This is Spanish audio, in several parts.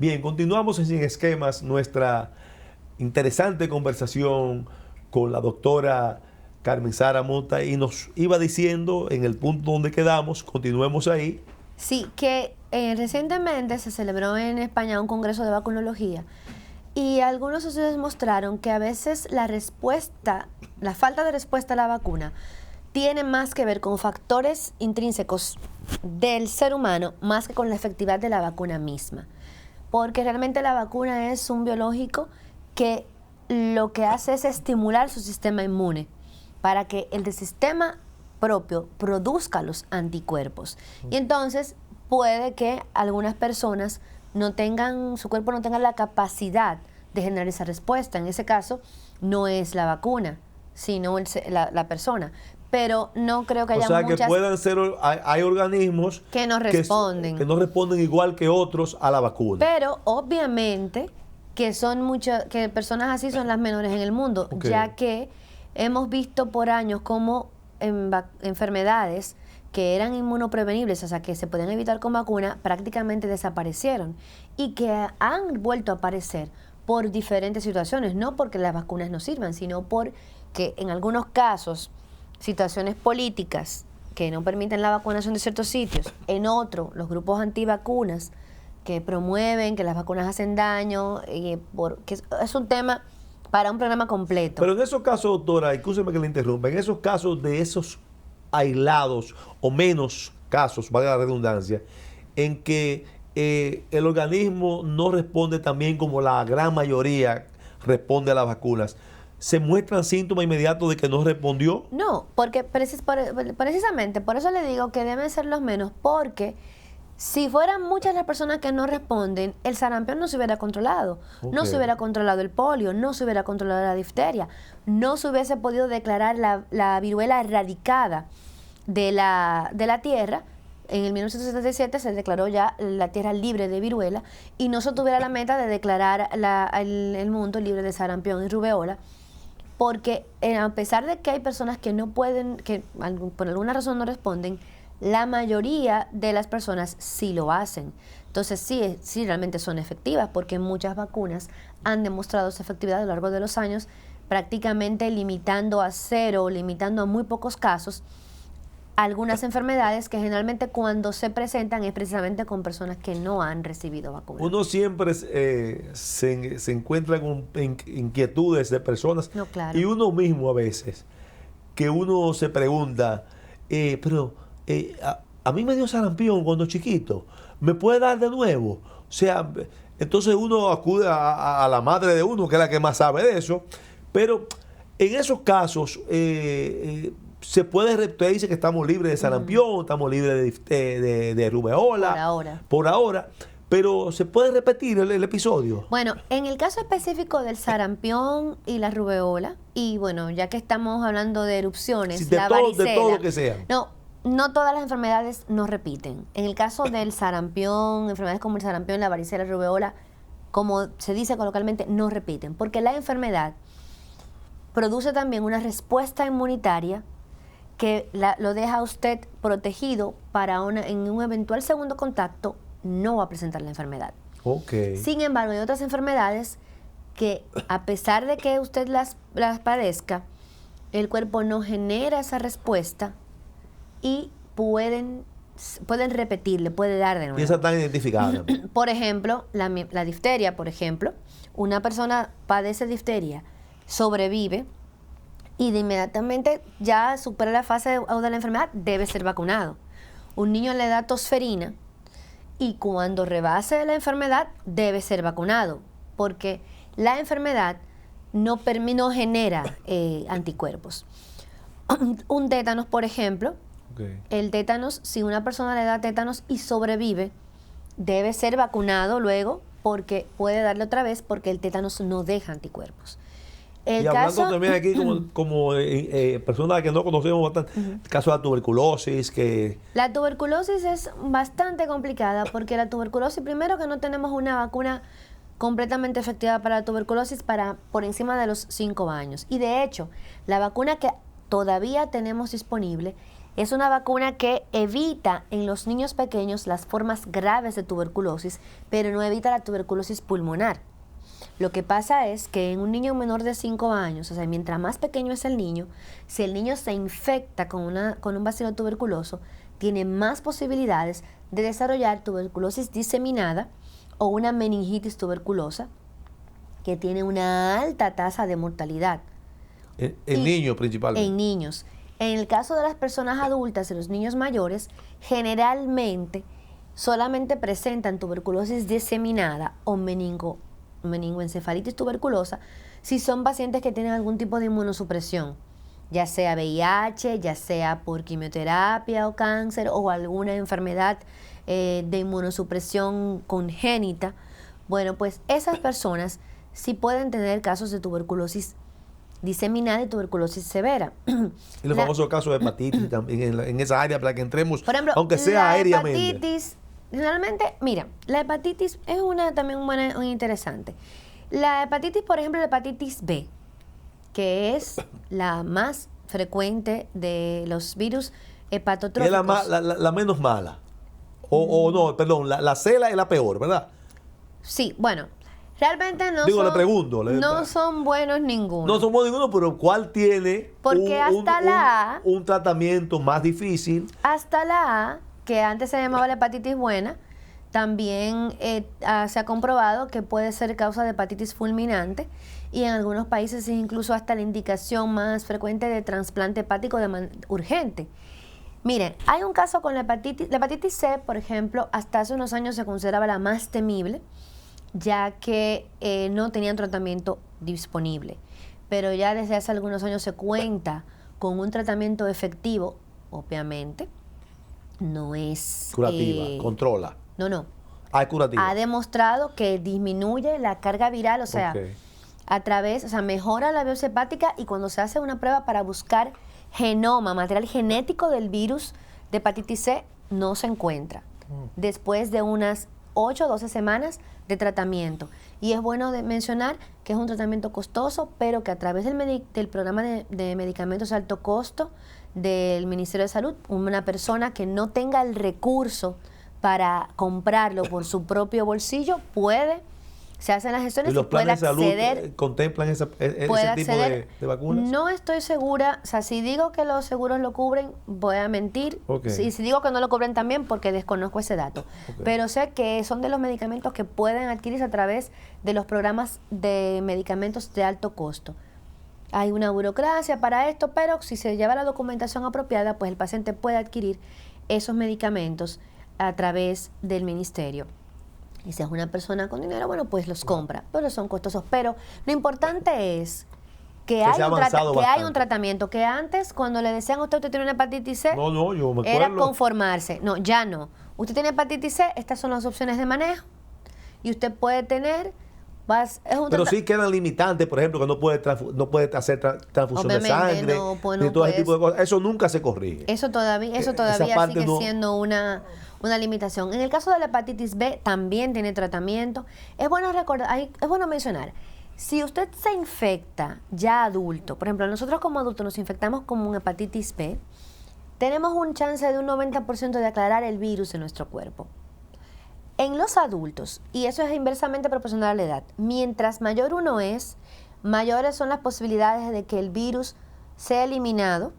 Bien, continuamos en Sin Esquemas, nuestra interesante conversación con la doctora Carmen Sara Mota, y nos iba diciendo en el punto donde quedamos, continuemos ahí. Sí, que recientemente se celebró en España un congreso de vacunología y algunos estudios mostraron que a veces la falta de respuesta a la vacuna tiene más que ver con factores intrínsecos del ser humano más que con la efectividad de la vacuna misma. Porque realmente la vacuna es un biológico que lo que hace es estimular su sistema inmune para que el sistema propio produzca los anticuerpos. Y entonces puede que algunas personas su cuerpo no tenga la capacidad de generar esa respuesta. En ese caso, no es la vacuna, sino la persona. Pero no creo que haya muchas... O sea, que puedan ser, hay organismos que no responden. Que no responden igual que otros a la vacuna. Pero obviamente que que personas así son las menores en el mundo, ya que hemos visto por años cómo enfermedades que eran inmunoprevenibles, o sea, que se podían evitar con vacuna, prácticamente desaparecieron y que han vuelto a aparecer por diferentes situaciones, no porque las vacunas no sirvan, sino porque en algunos casos, situaciones políticas que no permiten la vacunación de ciertos sitios, en otros, los grupos antivacunas que promueven que las vacunas hacen daño, que es un tema para un programa completo. Pero en esos casos, doctora, escúcheme que le interrumpa, en esos casos de esos aislados o menos casos, valga la redundancia, en que el organismo no responde tan bien como la gran mayoría responde a las vacunas, ¿se muestran síntomas inmediatos de que no respondió? No, porque precisamente por eso le digo que deben ser los menos, porque si fueran muchas las personas que no responden, el sarampión no se hubiera controlado, no se hubiera controlado el polio, no se hubiera controlado la difteria, no se hubiese podido declarar la viruela erradicada de la tierra. En el 1977 se declaró ya la tierra libre de viruela y no se tuviera la meta de declarar el mundo libre de sarampión y rubeola, porque a pesar de que hay personas que no pueden, que por alguna razón no responden, la mayoría de las personas sí lo hacen. Entonces sí realmente son efectivas, porque muchas vacunas han demostrado su efectividad a lo largo de los años, prácticamente limitando a cero, limitando a muy pocos casos algunas enfermedades que generalmente cuando se presentan es precisamente con personas que no han recibido vacunas. Uno siempre se encuentra con inquietudes de personas, no, claro. Y uno mismo a veces, que uno se pregunta, a mí me dio sarampión cuando chiquito, ¿me puede dar de nuevo? O sea, entonces uno acude a la madre de uno, que es la que más sabe de eso, pero en esos casos se puede, usted dice que estamos libres de sarampión, estamos libres de rubeola. Por ahora. Pero ¿se puede repetir el episodio? Bueno, en el caso específico del sarampión y la rubeola, y bueno, ya que estamos hablando de erupciones, sí, de todo lo que sea. No todas las enfermedades no repiten. En el caso del sarampión, enfermedades como el sarampión, la varicela, la rubeola, como se dice coloquialmente, no repiten, porque la enfermedad produce también una respuesta inmunitaria que lo deja a usted protegido para en un eventual segundo contacto no va a presentar la enfermedad. Sin embargo, hay otras enfermedades que a pesar de que usted las padezca, el cuerpo no genera esa respuesta y pueden repetir, le puede dar de nuevo. Y esas están identificadas. Por ejemplo, la difteria, por ejemplo, una persona padece difteria, sobrevive y de inmediatamente ya supera la fase de la enfermedad, debe ser vacunado. Un niño le da tosferina y cuando rebase la enfermedad debe ser vacunado, porque la enfermedad no genera anticuerpos. Un tétanos, por ejemplo, el tétanos, si una persona le da tétanos y sobrevive, debe ser vacunado luego porque puede darle otra vez, porque el tétanos no deja anticuerpos. Y hablando también aquí como personas que no conocemos bastante, el caso de la tuberculosis. La tuberculosis es bastante complicada porque la tuberculosis, primero que no tenemos una vacuna completamente efectiva para la tuberculosis por encima de los 5 años. Y de hecho, la vacuna que todavía tenemos disponible Es una vacuna que evita en los niños pequeños las formas graves de tuberculosis, pero no evita la tuberculosis pulmonar. Lo que pasa es que en un niño menor de 5 años, o sea, mientras más pequeño es el niño, si el niño se infecta con un bacilo tuberculoso, tiene más posibilidades de desarrollar tuberculosis diseminada o una meningitis tuberculosa, que tiene una alta tasa de mortalidad. En niños principalmente. En niños. En el caso de las personas adultas y los niños mayores, generalmente solamente presentan tuberculosis diseminada o meningoencefalitis tuberculosa si son pacientes que tienen algún tipo de inmunosupresión, ya sea VIH, ya sea por quimioterapia o cáncer o alguna enfermedad de inmunosupresión congénita. Bueno, pues esas personas sí pueden tener casos de tuberculosis diseminada y tuberculosis severa. Y los famosos casos de hepatitis también en esa área para que entremos, por ejemplo, aunque sea la aéreamente. hepatitis, realmente, mira, la hepatitis es también muy interesante. La hepatitis, por ejemplo, la hepatitis B, que es la más frecuente de los virus hepatotróficos. Es la menos mala. O no, perdón, la C es la peor, ¿verdad? Sí, bueno, realmente no Digo, son, le pregunto. no son buenos ninguno. No somos ninguno, pero ¿cuál tiene Porque hasta la A, un tratamiento más difícil? hasta la A, que antes se llamaba la hepatitis buena, también se ha comprobado que puede ser causa de hepatitis fulminante, y en algunos países es incluso hasta la indicación más frecuente de trasplante hepático urgente. Miren, hay un caso con la hepatitis C, por ejemplo, hasta hace unos años se consideraba la más temible, ya que no tenían tratamiento disponible. Pero ya desde hace algunos años se cuenta con un tratamiento efectivo, obviamente. No es... Curativa, controla. No. Es curativa. Ha demostrado que disminuye la carga viral, o sea, mejora la biopsia hepática, y cuando se hace una prueba para buscar genoma, material genético del virus de hepatitis C, no se encuentra. Después de unas 8 o 12 semanas de tratamiento. Y es bueno mencionar que es un tratamiento costoso, pero que a través del programa de medicamentos de alto costo del Ministerio de Salud, una persona que no tenga el recurso para comprarlo por su propio bolsillo se hacen las gestiones ¿Y los y puede planes de acceder. salud contemplan ese tipo de vacunas? No estoy segura, o sea, si digo que los seguros lo cubren, voy a mentir. Okay. Y si digo que no lo cubren también, porque desconozco ese dato. Okay. Pero sé que son de los medicamentos que pueden adquirirse a través de los programas de medicamentos de alto costo. Hay una burocracia para esto, pero si se lleva la documentación apropiada, pues el paciente puede adquirir esos medicamentos a través del ministerio. Y si es una persona con dinero, bueno, pues los compra, pero son costosos. Pero lo importante es que hay un tratamiento, que antes, cuando le decían a usted tiene una hepatitis C, yo me acuerdo, era conformarse. No, ya no. Usted tiene hepatitis C, estas son las opciones de manejo, y usted puede tener... Pero sí quedan limitantes, por ejemplo, que no puede hacer transfusión de sangre, ni todo ese tipo de cosas. Eso nunca se corrige. Eso todavía sigue siendo una limitación. En el caso de la hepatitis B también tiene tratamiento. Es bueno mencionar, si usted se infecta ya adulto, por ejemplo, nosotros como adultos nos infectamos con una hepatitis B, tenemos un chance de un 90% de aclarar el virus en nuestro cuerpo. En los adultos, y eso es inversamente proporcional a la edad, mientras mayor uno es, mayores son las posibilidades de que el virus sea eliminado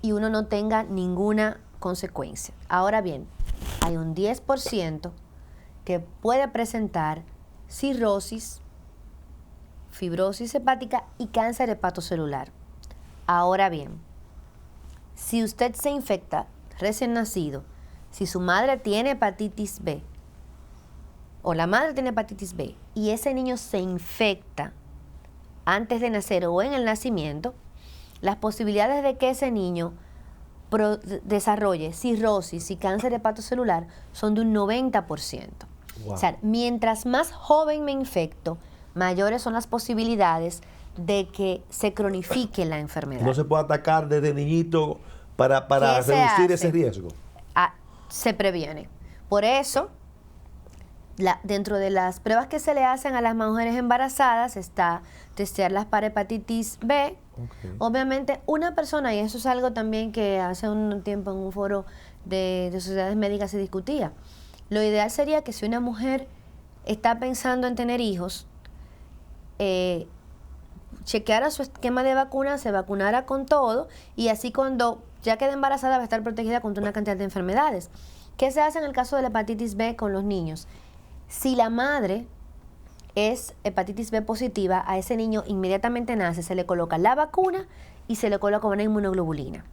y uno no tenga ninguna consecuencia. Ahora bien, hay un 10% que puede presentar cirrosis, fibrosis hepática y cáncer hepatocelular. Ahora bien, si usted se infecta recién nacido, si su madre tiene hepatitis B o la madre tiene hepatitis B y ese niño se infecta antes de nacer o en el nacimiento, las posibilidades de que ese niño desarrolle cirrosis y cáncer hepatocelular son de un 90%. Wow. O sea, mientras más joven me infecto, mayores son las posibilidades de que se cronifique la enfermedad. ¿No se puede atacar desde niñito para reducir ese riesgo? Se previene. Por eso, dentro de las pruebas que se le hacen a las mujeres embarazadas está testearlas para hepatitis B. Okay. Obviamente, una persona, y eso es algo también que hace un tiempo en un foro de sociedades médicas se discutía, lo ideal sería que si una mujer está pensando en tener hijos, chequeara su esquema de vacunas, se vacunara con todo, y así cuando ya quede embarazada va a estar protegida contra una cantidad de enfermedades. ¿Qué se hace en el caso de la hepatitis B con los niños? Si la madre es hepatitis B positiva, a ese niño inmediatamente nace, se le coloca la vacuna y se le coloca una inmunoglobulina.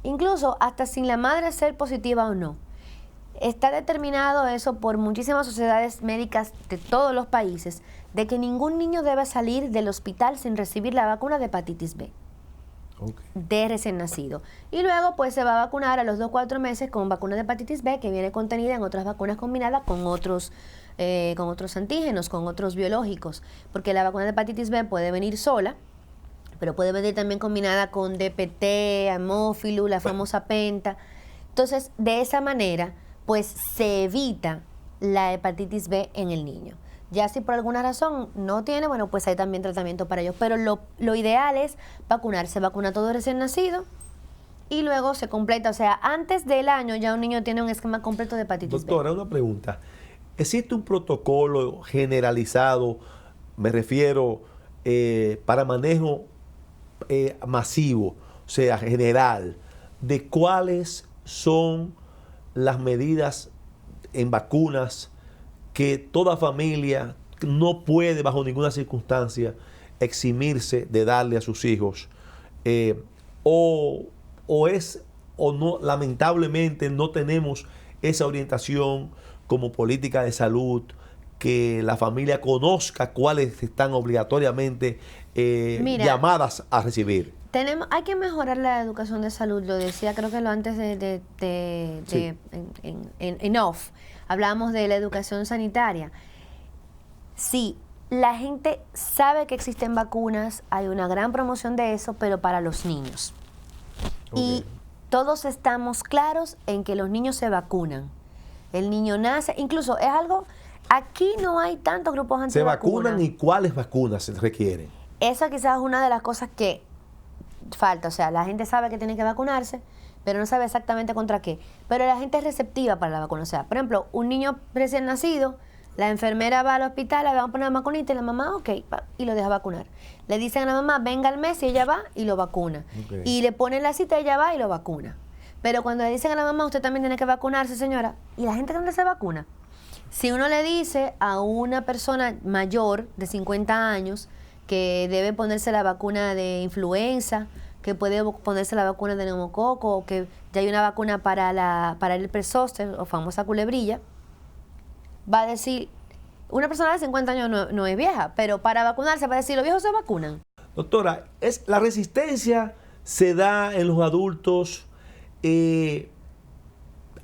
Incluso hasta sin la madre ser positiva o no. Está determinado eso por muchísimas sociedades médicas de todos los países, de que ningún niño debe salir del hospital sin recibir la vacuna de hepatitis B. Okay. De recién nacido. Y luego pues se va a vacunar a los 2-4 meses con vacuna de hepatitis B, que viene contenida en otras vacunas combinadas con otros antígenos, con otros biológicos, porque la vacuna de hepatitis B puede venir sola, pero puede venir también combinada con DPT, Amófilu, la famosa penta. Entonces, de esa manera, pues se evita la hepatitis B en el niño. Ya si por alguna razón no tiene, bueno, pues hay también tratamiento para ellos. Pero lo ideal es vacunarse. Vacuna todo recién nacido y luego se completa. O sea, antes del año ya un niño tiene un esquema completo de hepatitis B. Doctora, una pregunta. ¿Existe un protocolo generalizado, me refiero, para manejo masivo, o sea, general, de cuáles son las medidas en vacunas que toda familia no puede bajo ninguna circunstancia eximirse de darle a sus hijos, o no, lamentablemente no tenemos esa orientación como política de salud, que la familia conozca cuáles están obligatoriamente llamadas a recibir? Hay que mejorar la educación de salud, lo decía creo que lo antes Sí. en off, hablábamos de la educación sanitaria. Sí, la gente sabe que existen vacunas, hay una gran promoción de eso, pero para los niños. Okay. Y todos estamos claros en que los niños se vacunan. El niño nace, incluso es algo, aquí no hay tantos grupos antivacunas. ¿Se vacunan y cuáles vacunas se requieren? Esa quizás es una de las cosas que falta, o sea, la gente sabe que tiene que vacunarse, pero no sabe exactamente contra qué. Pero la gente es receptiva para la vacuna. O sea, por ejemplo, un niño recién nacido, la enfermera va al hospital, le van a poner la vacunita y la mamá, ok, y lo deja vacunar. Le dicen a la mamá, venga al mes y ella va y lo vacuna. Okay. Y le ponen la cita y ella va y lo vacuna. Pero cuando le dicen a la mamá, usted también tiene que vacunarse, señora, ¿y la gente dónde se vacuna? Si uno le dice a una persona mayor de 50 años que debe ponerse la vacuna de influenza, que puede ponerse la vacuna de neumococo, o que ya hay una vacuna para el herpes zóster o famosa culebrilla, va a decir, una persona de 50 años no es vieja, pero para vacunarse va a decir, los viejos se vacunan. Doctora, la resistencia se da en los adultos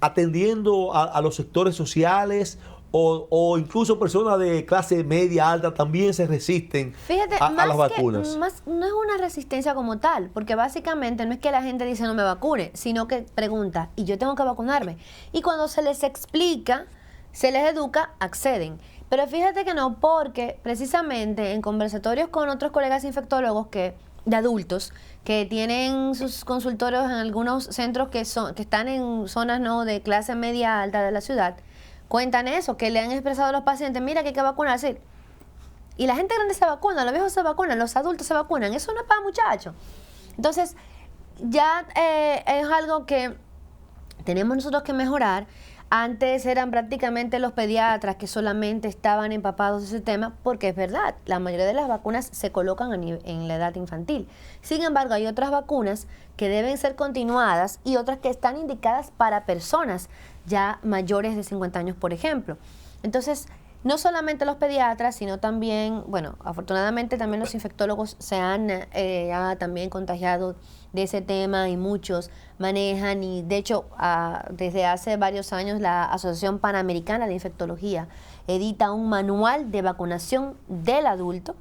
atendiendo a los sectores sociales, o incluso personas de clase media, alta también se resisten. Fíjate, a las vacunas. No es una resistencia como tal, porque básicamente no es que la gente dice no me vacune, sino que pregunta, ¿y yo tengo que vacunarme? Y cuando se les explica, se les educa, acceden. Pero fíjate que no, porque precisamente en conversatorios con otros colegas infectólogos de adultos que tienen sus consultorios en algunos centros que están en zonas no de clase media alta de la ciudad, cuentan eso, que le han expresado a los pacientes, mira que hay que vacunarse. Y la gente grande se vacuna, los viejos se vacunan, los adultos se vacunan. Eso no es para muchachos. Entonces, ya es algo que tenemos nosotros que mejorar. Antes eran prácticamente los pediatras que solamente estaban empapados de ese tema, porque es verdad, la mayoría de las vacunas se colocan en la edad infantil. Sin embargo, hay otras vacunas que deben ser continuadas y otras que están indicadas para personas ya mayores de 50 años, por ejemplo. Entonces, no solamente los pediatras, sino también, bueno, afortunadamente también los infectólogos se han también contagiado de ese tema y muchos manejan, y de hecho desde hace varios años la Asociación Panamericana de Infectología edita un manual de vacunación del adulto,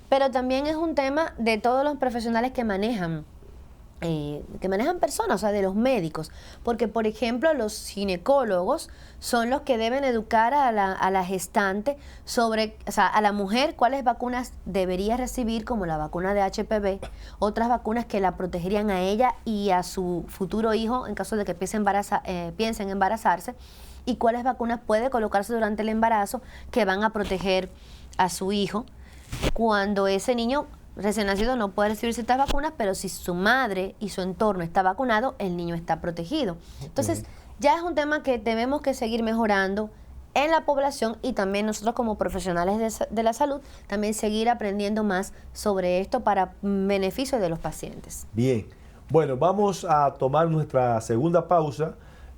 pero también es un tema de todos los profesionales que manejan que manejan personas, o sea, de los médicos, porque por ejemplo los ginecólogos son los que deben educar a la gestante sobre, o sea, a la mujer cuáles vacunas debería recibir, como la vacuna de HPV, otras vacunas que la protegerían a ella y a su futuro hijo en caso de que piensen embarazarse, y cuáles vacunas puede colocarse durante el embarazo que van a proteger a su hijo cuando ese niño recién nacido no puede recibir ciertas vacunas, pero si su madre y su entorno está vacunado, el niño está protegido. Entonces, ya es un tema que tenemos que seguir mejorando en la población, y también nosotros como profesionales de la salud, también seguir aprendiendo más sobre esto para beneficio de los pacientes. Bien, bueno, vamos a tomar nuestra segunda pausa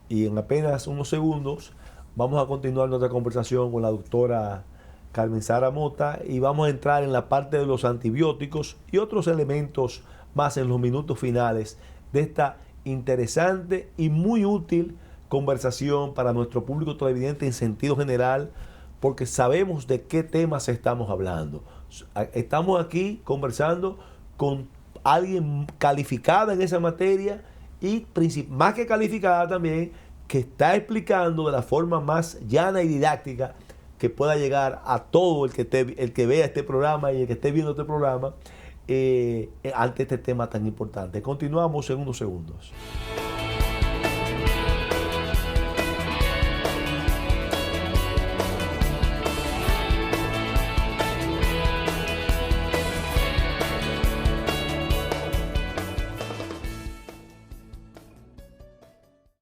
y en apenas unos segundos vamos a continuar nuestra conversación con la doctora Carmen Sara Mota, y vamos a entrar en la parte de los antibióticos y otros elementos más en los minutos finales de esta interesante y muy útil conversación para nuestro público televidente en sentido general, porque sabemos de qué temas estamos hablando. Estamos aquí conversando con alguien calificada en esa materia y más que calificada también, que está explicando de la forma más llana y didáctica que pueda llegar a todo el que vea este programa y el que esté viendo este programa ante este tema tan importante. Continuamos en unos segundos.